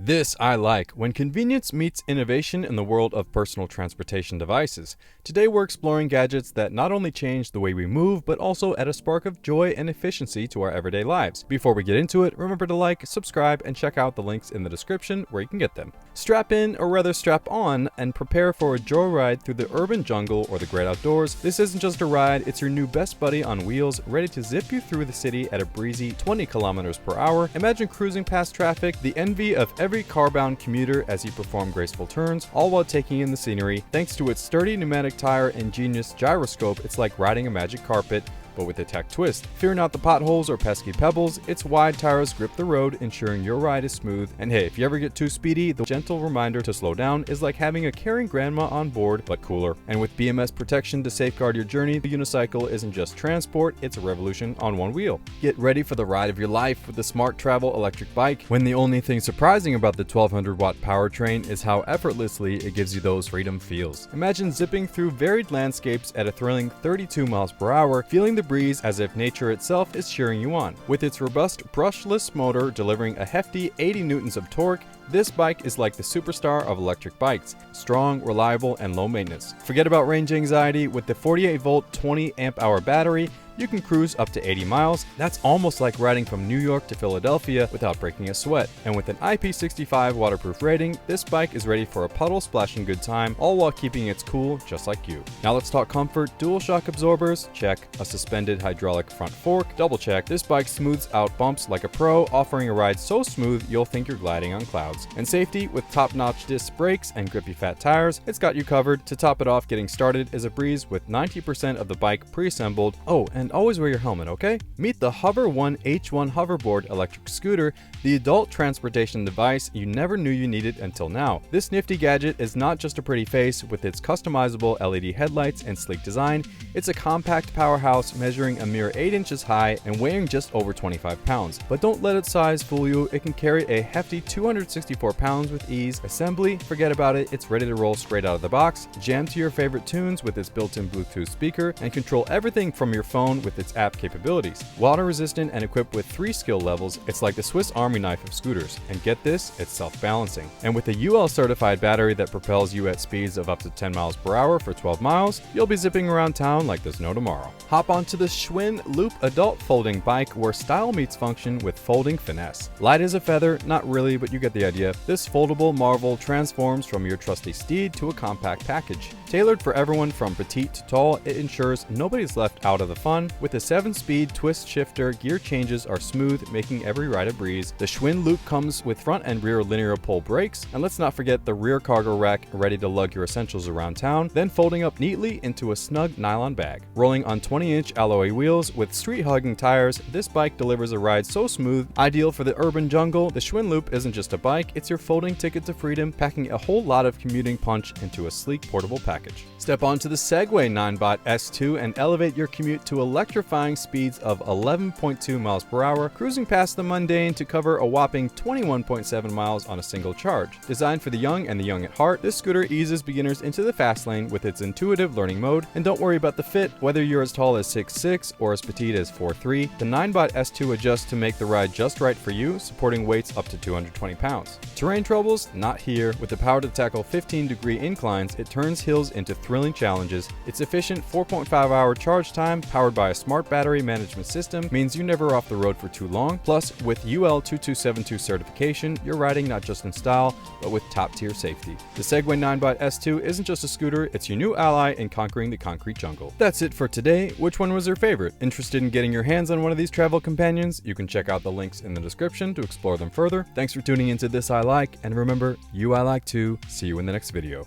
This I like, when convenience meets innovation in the world of personal transportation devices. Today we're exploring gadgets that not only change the way we move, but also add a spark of joy and efficiency to our everyday lives. Before we get into it, remember to like, subscribe, and check out the links in the description where you can get them. Strap in, or rather strap on, and prepare for a joyride through the urban jungle or the great outdoors. This isn't just a ride, it's your new best buddy on wheels, ready to zip you through the city at a breezy 20 kilometers per hour. Imagine cruising past traffic, the envy of every car-bound commuter as you perform graceful turns, all while taking in the scenery. Thanks to its sturdy pneumatic tire and ingenious gyroscope, it's like riding a magic carpet, but with a tech twist. Fear not the potholes or pesky pebbles, its wide tires grip the road, ensuring your ride is smooth. And hey, if you ever get too speedy, the gentle reminder to slow down is like having a caring grandma on board, but cooler. And with BMS protection to safeguard your journey, the unicycle isn't just transport, it's a revolution on one wheel. Get ready for the ride of your life with the Smart Travel electric bike, when the only thing surprising about the 1200-watt powertrain is how effortlessly it gives you those freedom feels. Imagine zipping through varied landscapes at a thrilling 32 miles per hour, feeling the breeze as if nature itself is cheering you on. With its robust brushless motor delivering a hefty 80 newtons of torque, this bike is like the superstar of electric bikes, strong, reliable, and low maintenance. Forget about range anxiety. With the 48-volt 20-amp-hour battery, you can cruise up to 80 miles. That's almost like riding from New York to Philadelphia without breaking a sweat. And with an IP65 waterproof rating, this bike is ready for a puddle splashing good time, all while keeping its cool just like you. Now let's talk comfort. Dual shock absorbers, check. A suspended hydraulic front fork, double check. This bike smooths out bumps like a pro, offering a ride so smooth you'll think you're gliding on clouds. And safety, with top-notch disc brakes and grippy fat tires, it's got you covered. To top it off, getting started is a breeze with 90% of the bike pre-assembled. Oh, and always wear your helmet, okay? Meet the Hover One H1 hoverboard electric scooter, the adult transportation device you never knew you needed until now. This nifty gadget is not just a pretty face. With its customizable LED headlights and sleek design, it's a compact powerhouse measuring a mere 8 inches high and weighing just over 25 pounds. But don't let its size fool you, it can carry a hefty 264 pounds with ease. Assembly, forget about it, it's ready to roll straight out of the box. Jam to your favorite tunes with its built-in Bluetooth speaker, and control everything from your phone with its app capabilities. Water resistant and equipped with 3 skill levels, it's like the Swiss Army knife of scooters. And get this, it's self-balancing. And with a UL certified battery that propels you at speeds of up to 10 miles per hour for 12 miles, you'll be zipping around town like there's no tomorrow. Hop onto the Schwinn Loop adult folding bike, where style meets function with folding finesse. Light as a feather, not really, but you get the idea. This foldable marvel transforms from your trusty steed to a compact package. Tailored for everyone from petite to tall, it ensures nobody's left out of the fun. With a 7-speed twist shifter, gear changes are smooth, making every ride a breeze. The Schwinn Loop comes with front and rear linear pull brakes, and let's not forget the rear cargo rack, ready to lug your essentials around town, then folding up neatly into a snug nylon bag. Rolling on 20-inch alloy wheels with street-hugging tires, this bike delivers a ride so smooth, ideal for the urban jungle. The Schwinn Loop isn't just a bike, it's your folding ticket to freedom, packing a whole lot of commuting punch into a sleek portable package. Step onto the Segway Ninebot S2 and elevate your commute to electrifying speeds of 11.2 miles per hour, cruising past the mundane to cover a whopping 21.7 miles on a single charge. Designed for the young and the young at heart, this scooter eases beginners into the fast lane with its intuitive learning mode. And don't worry about the fit. Whether you're as tall as 6'6" or as petite as 4'3", the Ninebot S2 adjusts to make the ride just right for you, supporting weights up to 220 pounds. Terrain troubles? Not here. With the power to tackle 15-degree inclines, it turns hills into thrilling challenges. Its efficient 4.5-hour charge time, powered by a smart battery management system, means you're never off the road for too long. Plus, with UL 2272 certification, you're riding not just in style, but with top-tier safety. The Segway Ninebot S2 isn't just a scooter, it's your new ally in conquering the concrete jungle. That's it for today. Which one was your favorite? Interested in getting your hands on one of these travel companions? You can check out the links in the description to explore them further. Thanks for tuning into This I Like, and remember, you I like too. See you in the next video.